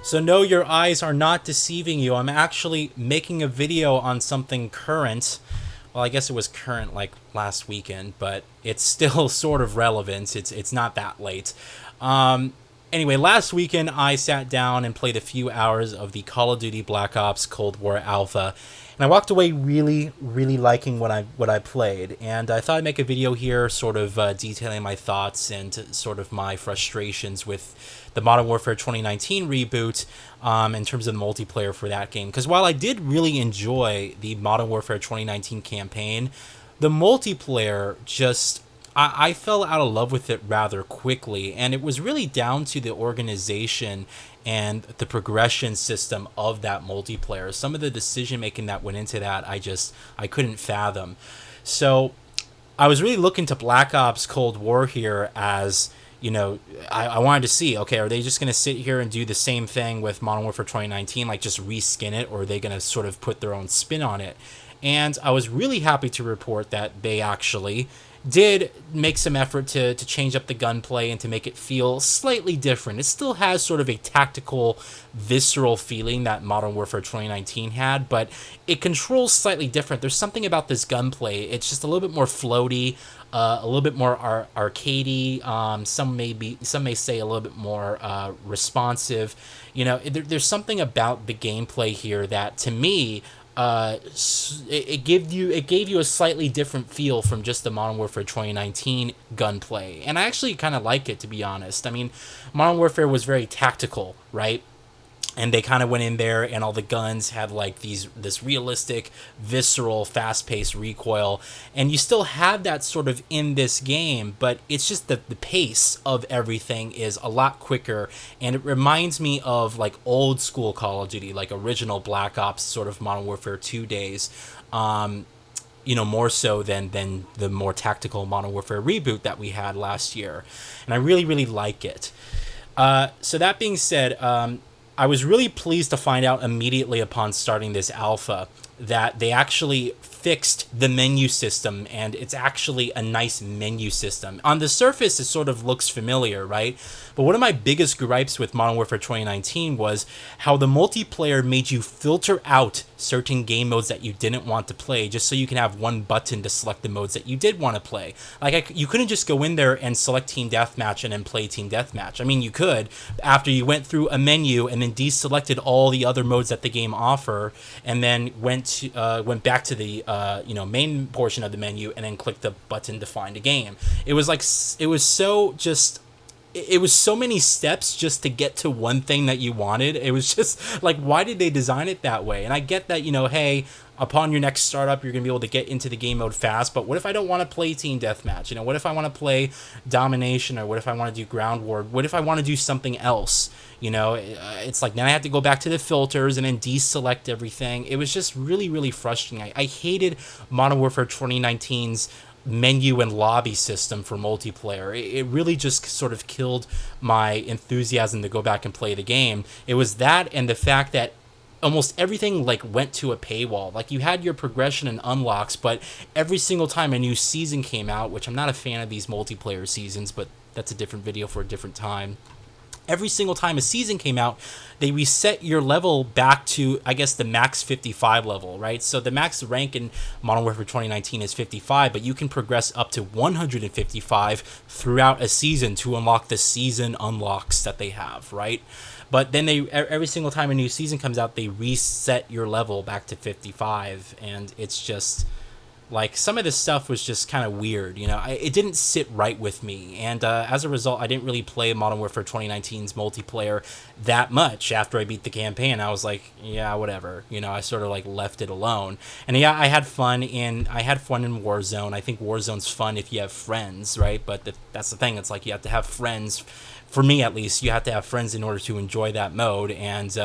So no, your eyes are not deceiving you. I'm actually making a video on something current. Well, I guess it was current like last weekend, but it's still sort of relevant. It's not that late. Um, anyway, last weekend I sat down and played a few hours of the Call of Duty Black Ops Cold War Alpha, and I walked away really, really liking what I played. And I thought I'd make a video here, sort of detailing my thoughts and sort of my frustrations with the Modern Warfare 2019 reboot, in terms of the multiplayer for that game. Because while I did really enjoy the Modern Warfare 2019 campaign, the multiplayer just I fell out of love with it rather quickly, and it was really down to the organization and the progression system of that multiplayer. Some of the decision making that went into that, I couldn't fathom. So I was really looking to Black Ops Cold War here as, I wanted to see, okay, are they just going to sit here and do the same thing with Modern Warfare 2019, like just reskin it, or are they going to sort of put their own spin on it? And I was really happy to report that they actually did make some effort to change up the gunplay and to make it feel slightly different. It still has sort of a tactical, visceral feeling that Modern Warfare 2019 had, but it controls slightly different. There's something about this gunplay. It's just a little bit more floaty, a little bit more arcadey. Some may say a little bit more responsive. There's something about the gameplay here that, to me, it gave you a slightly different feel from just the Modern Warfare 2019 gunplay, and I actually kind of like it, to be honest. I mean, Modern Warfare was very tactical, right? And they kind of went in there, and all the guns had like this realistic, visceral, fast-paced recoil, and you still have that sort of in this game, but it's just that the pace of everything is a lot quicker, and it reminds me of like old school Call of Duty, like original Black Ops, sort of Modern Warfare 2 days. More so than the more tactical Modern Warfare reboot that we had last year, and I really, really like it. So that being said, I was really pleased to find out immediately upon starting this alpha that they actually fixed the menu system, and it's actually a nice menu system. On the surface, it sort of looks familiar, right? But one of my biggest gripes with Modern Warfare 2019 was how the multiplayer made you filter out certain game modes that you didn't want to play just so you can have one button to select the modes that you did want to play. Like, you couldn't just go in there and select Team Deathmatch and then play Team Deathmatch. I mean, you could, after you went through a menu and then deselected all the other modes that the game offer, and then went back to the main portion of the menu and then clicked the button to find a game. It was so many steps just to get to one thing that you wanted. It was just like, why did they design it that way? And I get that, hey, upon your next startup, you're going to be able to get into the game mode fast, but what if I don't want to play Team Deathmatch? What if I want to play Domination, or what if I want to do Ground War? What if I want to do something else? It's like, now I have to go back to the filters and then deselect everything. It was just really, really frustrating. I hated Modern Warfare 2019's menu and lobby system for multiplayer. It really just sort of killed my enthusiasm to go back and play the game. It was that, and the fact that almost everything like went to a paywall. Like, you had your progression and unlocks, but every single time a new season came out, which I'm not a fan of these multiplayer seasons, but that's a different video for a different time. Every single time a season came out, they reset your level back to, I guess, the max 55 level, right? So the max rank in Modern Warfare 2019 is 55, but you can progress up to 155 throughout a season to unlock the season unlocks that they have, right? But then every single time a new season comes out, they reset your level back to 55, and it's just like, some of this stuff was just kind of weird, it didn't sit right with me, and as a result, I didn't really play Modern Warfare 2019's multiplayer that much. After I beat the campaign, I was like, yeah, whatever, I sort of like left it alone. And yeah, I had fun in Warzone. I think Warzone's fun if you have friends, right? But that's the thing, it's like, you have to have friends. For me, at least, you have to have friends in order to enjoy that mode, and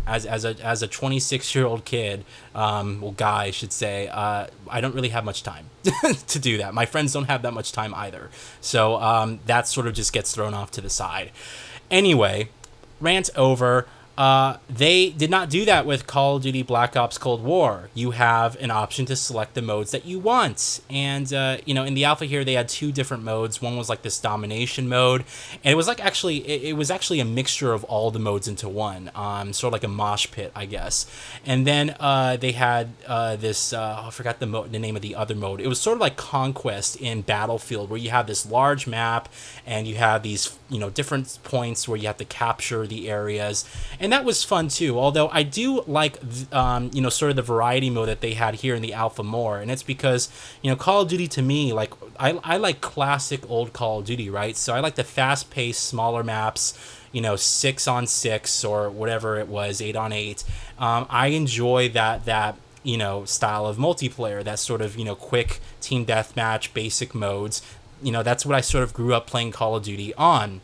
as a 26-year-old kid, guy, I should say, I don't really have much time to do that. My friends don't have that much time either. So that sort of just gets thrown off to the side. Anyway, rant over. They did not do that with Call of Duty Black Ops Cold War. You have an option to select the modes that you want. And, in the alpha here, they had two different modes. One was like this domination mode. And it was like it was actually a mixture of all the modes into one. Sort of like a mosh pit, I guess. And then they had this, I forgot the name of the other mode. It was sort of like Conquest in Battlefield, where you have this large map and you have these, different points where you have to capture the areas. And that was fun too, although I do like, sort of the variety mode that they had here in the alpha more. And it's because, Call of Duty to me, like, I like classic old Call of Duty, right? So I like the fast-paced, smaller maps, 6-on-6 or whatever it was, 8-on-8. I enjoy that style of multiplayer, that sort of, quick team deathmatch, basic modes. That's what I sort of grew up playing Call of Duty on.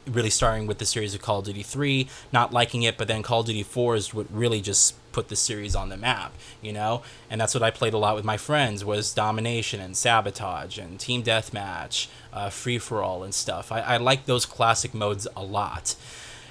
Really starting with the series of Call of Duty 3, not liking it, but then Call of Duty 4 is what really just put the series on the map, And that's what I played a lot with my friends, was Domination and Sabotage and Team Deathmatch, Free-for-all and stuff. I like those classic modes a lot.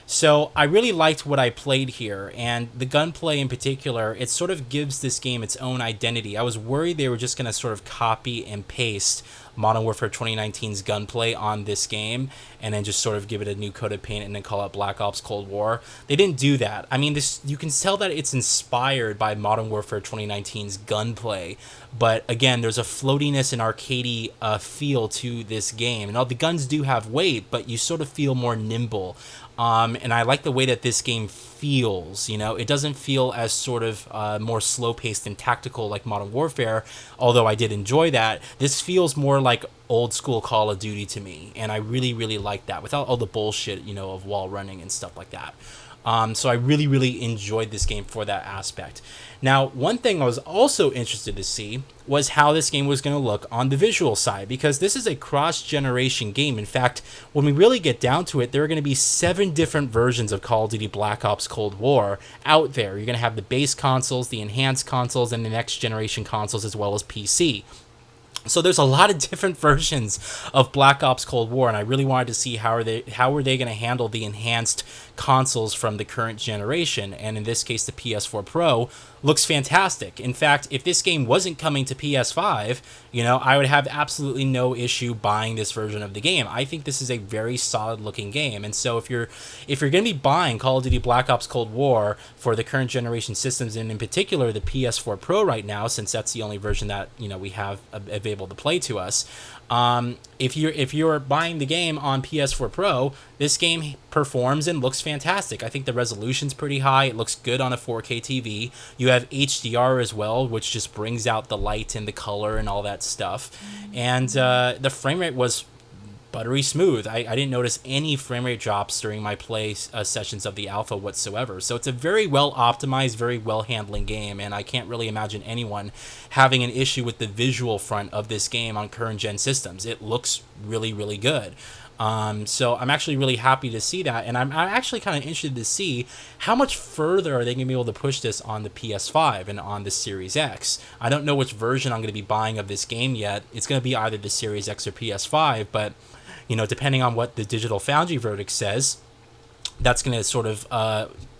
So I really liked what I played here, and the gunplay in particular, it sort of gives this game its own identity. I was worried they were just going to sort of copy and paste Modern Warfare 2019's gunplay on this game, and then just sort of give it a new coat of paint and then call it Black Ops Cold War. They didn't do that. I mean, you can tell that it's inspired by Modern Warfare 2019's gunplay, but again, there's a floatiness and arcadey feel to this game. And all the guns do have weight, but you sort of feel more nimble. And I like the way that this game feels, It doesn't feel as sort of more slow-paced and tactical like Modern Warfare, although I did enjoy that. This feels more like old-school Call of Duty to me, and I really, really like that, without all the bullshit, of wall running and stuff like that. So I really, really enjoyed this game for that aspect. Now, one thing I was also interested to see was how this game was going to look on the visual side, because this is a cross-generation game. In fact, when we really get down to it, there are going to be 7 different versions of Call of Duty Black Ops Cold War out there. You're going to have the base consoles, the enhanced consoles, and the next-generation consoles, as well as PC. So there's a lot of different versions of Black Ops Cold War, and I really wanted to see how are they going to handle the enhanced consoles from the current generation, and in this case the PS4 Pro looks fantastic. In fact, if this game wasn't coming to PS5, I would have absolutely no issue buying this version of the game. I think this is a very solid looking game, and so if you're going to be buying Call of Duty Black Ops Cold War for the current generation systems, and in particular the PS4 Pro right now, since that's the only version that we have available to play to us, if you're buying the game on PS4 Pro, this game performs and looks fantastic. I think the resolution's pretty high. It looks good on a 4K TV. You have HDR as well, which just brings out the light and the color and all that stuff. And the frame rate was buttery smooth. I didn't notice any frame rate drops during my play sessions of the alpha whatsoever. So it's a very well optimized, very well handling game, and I can't really imagine anyone having an issue with the visual front of this game on current gen systems. It looks really, really good. So I'm actually really happy to see that, and I'm actually kind of interested to see how much further are they going to be able to push this on the PS5 and on the Series X. I don't know which version I'm going to be buying of this game yet. It's going to be either the Series X or PS5, but depending on what the Digital Foundry verdict says, that's going to sort of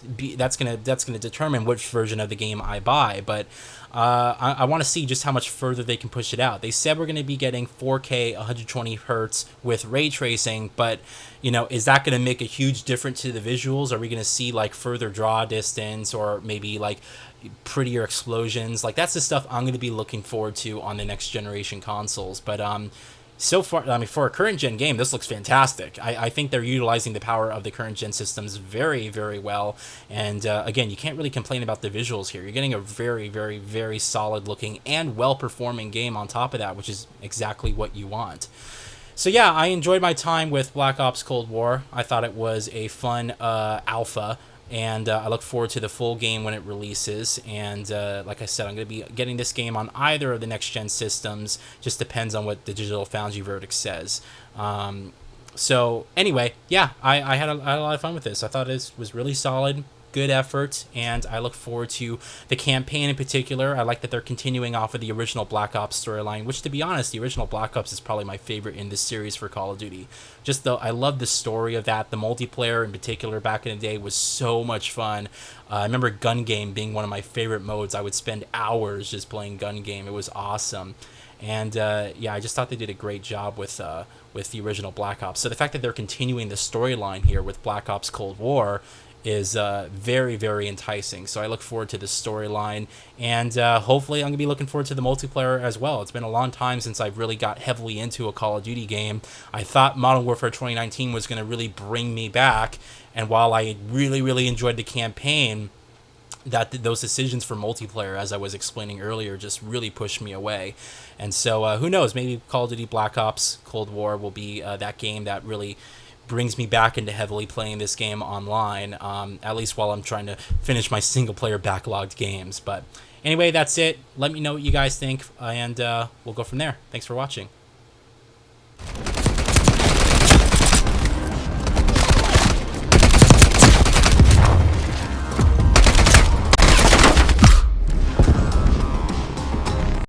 that's going to determine which version of the game I buy. But I want to see just how much further they can push it out. They said we're going to be getting 4K 120 hertz with ray tracing, but is that going to make a huge difference to the visuals? Are we going to see like further draw distance, or maybe like prettier explosions? Like, that's the stuff I'm going to be looking forward to on the next generation consoles. But so far, I mean, for a current gen game, this looks fantastic. I think they're utilizing the power of the current gen systems very, very well. And again, you can't really complain about the visuals here. You're getting a very, very, very solid looking and well performing game on top of that, which is exactly what you want. So yeah, I enjoyed my time with Black Ops Cold War. I thought it was a fun alpha. And I look forward to the full game when it releases. And like I said, I'm going to be getting this game on either of the next-gen systems. Just depends on what the Digital Foundry verdict says. So anyway, yeah, I had a lot of fun with this. I thought it was really solid. good effort, and I look forward to the campaign in particular. I like that they're continuing off of the original Black Ops storyline, which, to be honest, the original Black Ops is probably my favorite in this series for Call of Duty. Just though I love the story of that. The multiplayer in particular back in the day was so much fun. I remember Gun Game being one of my favorite modes. I would spend hours just playing Gun Game. It was awesome. And yeah, I just thought they did a great job with the original Black Ops. So the fact that they're continuing the storyline here with Black Ops Cold War is very, very enticing. So I look forward to this storyline, and hopefully I'm going to be looking forward to the multiplayer as well. It's been a long time since I've really got heavily into a Call of Duty game. I thought Modern Warfare 2019 was going to really bring me back, and while I really, really enjoyed the campaign, that those decisions for multiplayer, as I was explaining earlier, just really pushed me away. And so who knows, maybe Call of Duty Black Ops Cold War will be that game that really brings me back into heavily playing this game online, at least while I'm trying to finish my single player backlogged games. But anyway, that's it. Let me know what you guys think, and we'll go from there. Thanks for watching.